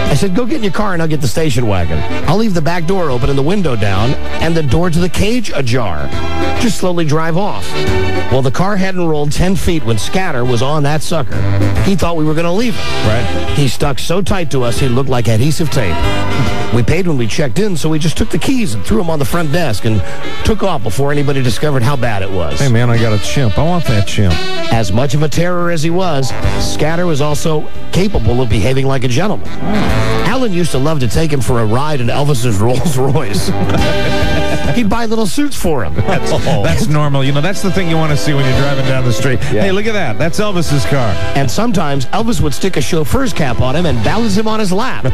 I said, go get in your car and I'll get the station wagon. I'll leave the back door open and the window down and the door to the cage ajar. Just slowly drive off. Well, the car hadn't rolled 10 feet when Scatter was on that sucker. He thought we were going to leave it. Right. He stuck so tight to us, he looked like adhesive tape. We paid when we checked in, so we just took the keys and threw them on the front desk and took off before anybody discovered how bad it was. Hey, man, I got a chimp. I want that chimp. As much of a terror as he was, Scatter was also capable of behaving like a gentleman. Alan used to love to take him for a ride in Elvis's Rolls Royce. He'd buy little suits for him. That's normal. You know, that's the thing you want to see when you're driving down the street. Yeah. Hey, look at that. That's Elvis's car. And sometimes Elvis would stick a chauffeur's cap on him and balance him on his lap.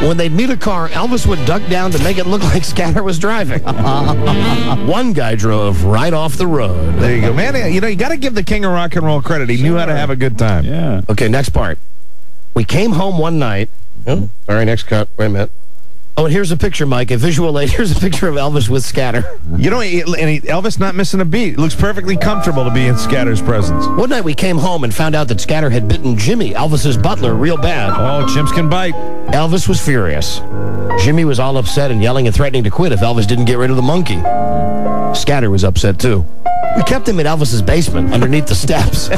When they'd meet a car, Elvis would duck down to make it look like Scatter was driving. One guy drove right off the road. There you go. Man, you know, you got to give the king of rock and roll credit. He knew how to have a good time. Yeah. Okay, next part. We came home one night. Oh, sorry, next cut. Wait a minute. Oh, and here's a picture, Mike. A visual aid. Here's a picture of Elvis with Scatter. You know, Elvis not missing a beat. It looks perfectly comfortable to be in Scatter's presence. One night we came home and found out that Scatter had bitten Jimmy, Elvis's butler, real bad. Oh, chimps can bite. Elvis was furious. Jimmy was all upset and yelling and threatening to quit if Elvis didn't get rid of the monkey. Scatter was upset, too. We kept him in Elvis's basement underneath the steps.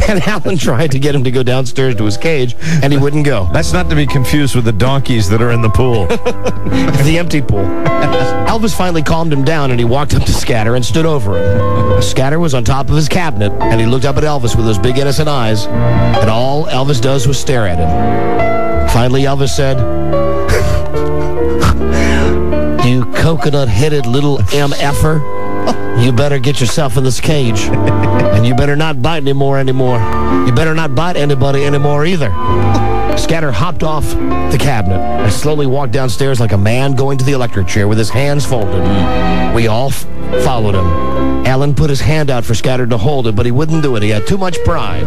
And Alan tried to get him to go downstairs to his cage, and he wouldn't go. That's not to be confused with the donkeys that are in the pool. The empty pool. Elvis finally calmed him down, and he walked up to Scatter and stood over him. Scatter was on top of his cabinet, and he looked up at Elvis with those big innocent eyes, and all Elvis does was stare at him. Finally, Elvis said, "You coconut-headed little MFer. You better get yourself in this cage. And you better not bite anymore. You better not bite anybody anymore either." Scatter hopped off the cabinet and slowly walked downstairs like a man going to the electric chair with his hands folded. We all followed him. Alan put his hand out for Scatter to hold it, but he wouldn't do it. He had too much pride.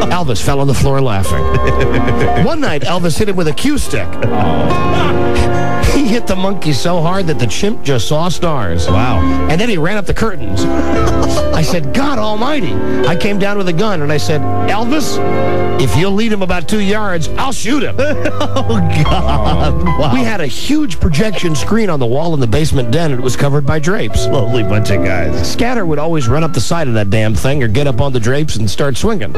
Elvis fell on the floor laughing. One night, Elvis hit him with a cue stick. He hit the monkey so hard that the chimp just saw stars. Wow. And then he ran up the curtains. I said, God almighty. I came down with a gun and I said, Elvis, if you'll lead him about 2 yards, I'll shoot him. Oh, God. Wow. We had a huge projection screen on the wall in the basement den, and it was covered by drapes. Lovely bunch of guys. Scatter would always run up the side of that damn thing or get up on the drapes and start swinging.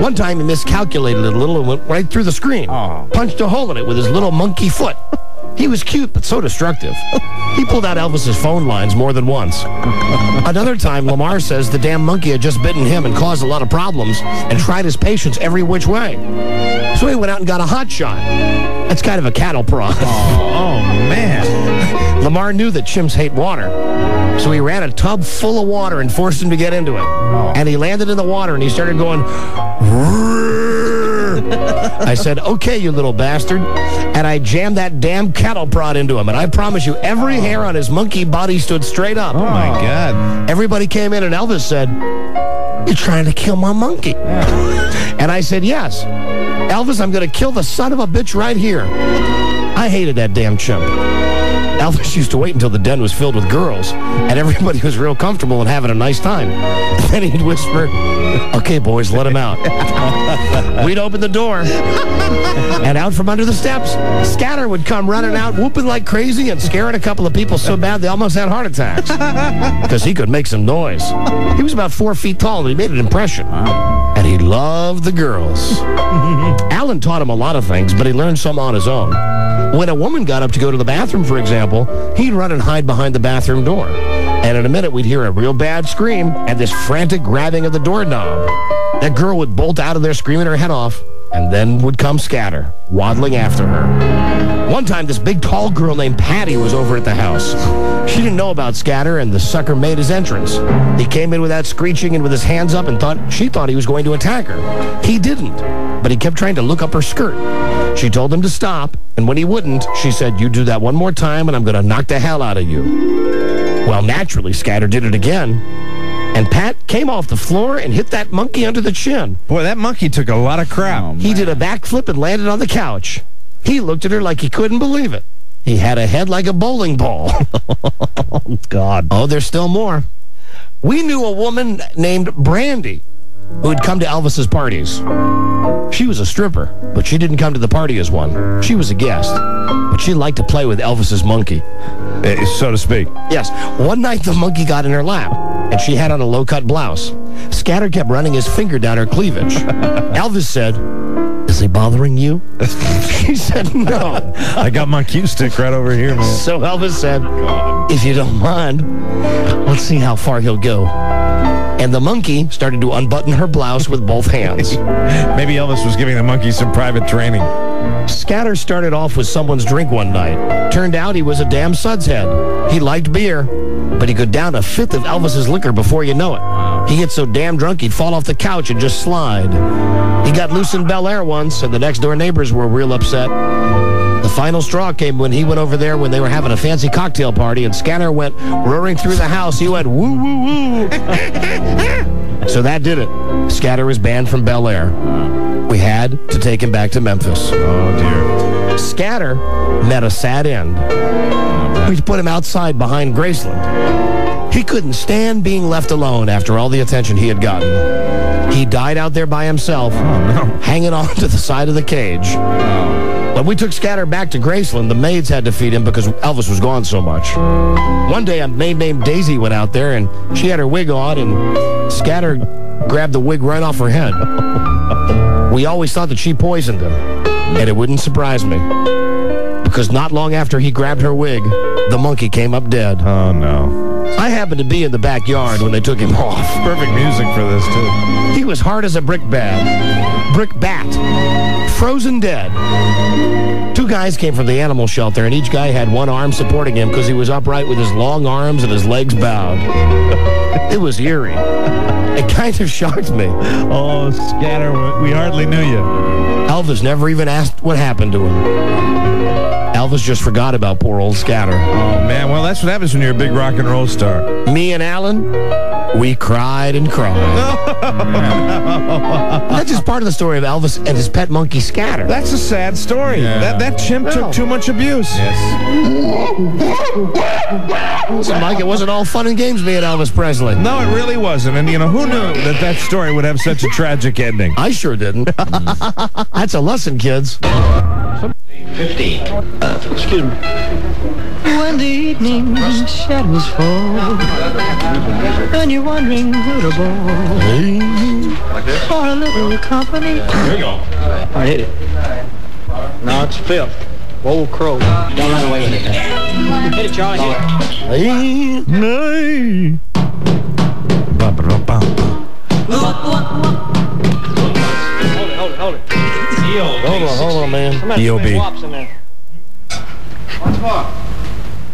One time he miscalculated it a little and went right through the screen. Punched a hole in it with his little monkey foot. He was cute, but so destructive. He pulled out Elvis's phone lines more than once. Another time, Lamar says the damn monkey had just bitten him and caused a lot of problems and tried his patience every which way. So he went out and got a hot shot. That's kind of a cattle prod. Oh, man. Lamar knew that chimps hate water. So he ran a tub full of water and forced him to get into it. And he landed in the water and he started going... I said, okay, you little bastard. And I jammed that damn cattle prod into him. And I promise you, every hair on his monkey body stood straight up. Oh, my God. Everybody came in and Elvis said, you're trying to kill my monkey. And I said, yes. Elvis, I'm going to kill the son of a bitch right here. I hated that damn chimp. Elvis used to wait until the den was filled with girls, and everybody was real comfortable and having a nice time. Then he'd whisper, okay, boys, let him out. We'd open the door, and out from under the steps, Scatter would come running out, whooping like crazy and scaring a couple of people so bad they almost had heart attacks. Because he could make some noise. He was about 4 feet tall, and he made an impression. And he loved the girls. Alan taught him a lot of things, but he learned some on his own. When a woman got up to go to the bathroom, for example, he'd run and hide behind the bathroom door. And in a minute, we'd hear a real bad scream and this frantic grabbing of the doorknob. That girl would bolt out of there screaming her head off, and then would come Scatter, waddling after her. One time, this big, tall girl named Patty was over at the house. She didn't know about Scatter, and the sucker made his entrance. He came in with that screeching and with his hands up and she thought he was going to attack her. He didn't, but he kept trying to look up her skirt. She told him to stop, and when he wouldn't, she said, you do that one more time, and I'm going to knock the hell out of you. Well, naturally, Scatter did it again. And Pat came off the floor and hit that monkey under the chin. Boy, that monkey took a lot of crap. He did a backflip and landed on the couch. He looked at her like he couldn't believe it. He had a head like a bowling ball. Oh, God. Oh, there's still more. We knew a woman named Brandy. who had come to Elvis's parties. She was a stripper, but she didn't come to the party as one. She was a guest, but she liked to play with Elvis's monkey. So to speak. Yes. One night, the monkey got in her lap, and she had on a low-cut blouse. Scatter kept running his finger down her cleavage. Elvis said, "Is he bothering you?" She said, "No." I got my cue stick right over here, man. So Elvis said, "If you don't mind, let's see how far he'll go." And the monkey started to unbutton her blouse with both hands. Maybe Elvis was giving the monkey some private training. Scatter started off with someone's drink one night. Turned out he was a damn suds head. He liked beer, but he could down a fifth of Elvis's liquor before you know it. He get so damn drunk he'd fall off the couch and just slide. He got loose in Bel Air once, and the next-door neighbors were real upset. The final straw came when he went over there when they were having a fancy cocktail party, and Scatter went roaring through the house. He went, woo, woo, woo. So that did it. Scatter was banned from Bel Air. We had to take him back to Memphis. Oh, dear. Scatter met a sad end. We put him outside behind Graceland. He couldn't stand being left alone after all the attention he had gotten. He died out there by himself, hanging on to the side of the cage. When we took Scatter back to Graceland, the maids had to feed him because Elvis was gone so much. One day, a maid named Daisy went out there, and she had her wig on, and Scatter grabbed the wig right off her head. We always thought that she poisoned him, and it wouldn't surprise me, because not long after he grabbed her wig, the monkey came up dead. Oh, no. I happened to be in the backyard when they took him off. Perfect music for this, too. He was hard as a brick bat, frozen dead. Two guys came from the animal shelter, and each guy had one arm supporting him because he was upright with his long arms and his legs bowed. It was eerie. It kind of shocked me. Oh, Scatter, we hardly knew you. Elvis never even asked what happened to him. Elvis just forgot about poor old Scatter. Oh, man. Well, that's what happens when you're a big rock and roll star. Me and Alan, we cried and cried. That's just part of the story of Elvis and his pet monkey, Scatter. That's a sad story. Yeah. That chimp took too much abuse. Yes. So, Mike, it wasn't all fun and games being Elvis Presley. No, it really wasn't. And, who knew that story would have such a tragic ending? I sure didn't. That's a lesson, kids. 15. Excuse me. When the evening shadows fall and you're wondering who to ball Like this? for a little company. There you go. All right, hit it. No, it's fifth. Old crow. Don't run away with it. Hit it, Charlie. Nay. Hold it. Hold on, man. Somebody EOB. put some wops in there. Once more.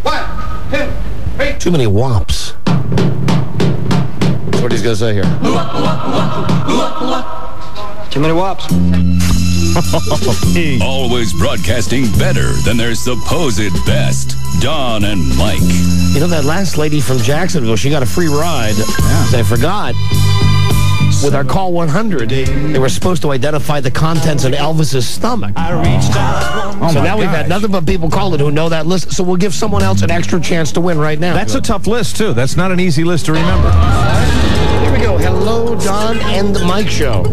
1, 2, 3. Too many wops. That's what he's going to say here. Too many wops. Always broadcasting better than their supposed best. Don and Mike. You know, that last lady from Jacksonville, she got a free ride. I forgot. With our Call 100, they were supposed to identify the contents in Elvis's stomach. So now we've had nothing but people calling who know that list. So we'll give someone else an extra chance to win right now. That's a tough list, too. That's not an easy list to remember. Here we go. Hello, Don and the Mike Show.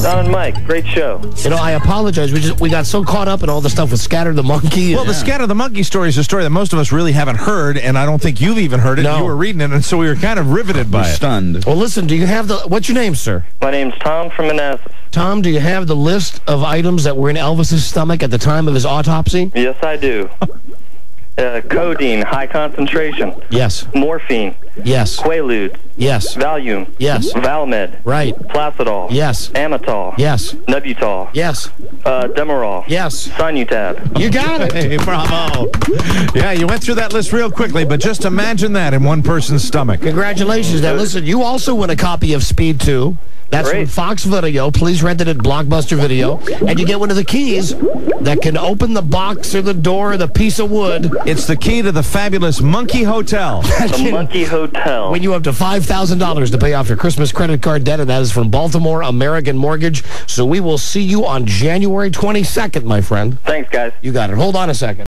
Don and Mike, great show. You know, I apologize. We got so caught up in all the stuff with Scatter the monkey. Well, the Scatter the monkey story is a story that most of us really haven't heard, and I don't think you've even heard it. No. You were reading it, and so we were kind of riveted by it. Stunned. Well, listen, do you have the... What's your name, sir? My name's Tom from Manassas. Tom, do you have the list of items that were in Elvis's stomach at the time of his autopsy? Yes, I do. Codeine, high concentration. Yes. Morphine. Yes. Quaaludes. Yes. Valium. Yes. Valmed. Right. Placidol. Yes. Amitol. Yes. Nubutol. Yes. Demerol. Yes. Sinutab. You got it. Hey, bravo. Yeah, you went through that list real quickly, but just imagine that in one person's stomach. Congratulations. Now, listen, you also win a copy of Speed 2. That's Great. from Fox Video. Please rent it at Blockbuster Video. And you get one of the keys that can open the box or the door or the piece of wood. It's the key to the fabulous Monkey Hotel. The Monkey Hotel. When you up to $5,000 to pay off your Christmas credit card debt, and that is from Baltimore American Mortgage. So we will see you on January 22nd, my friend. Thanks, guys. You got it. Hold on a second.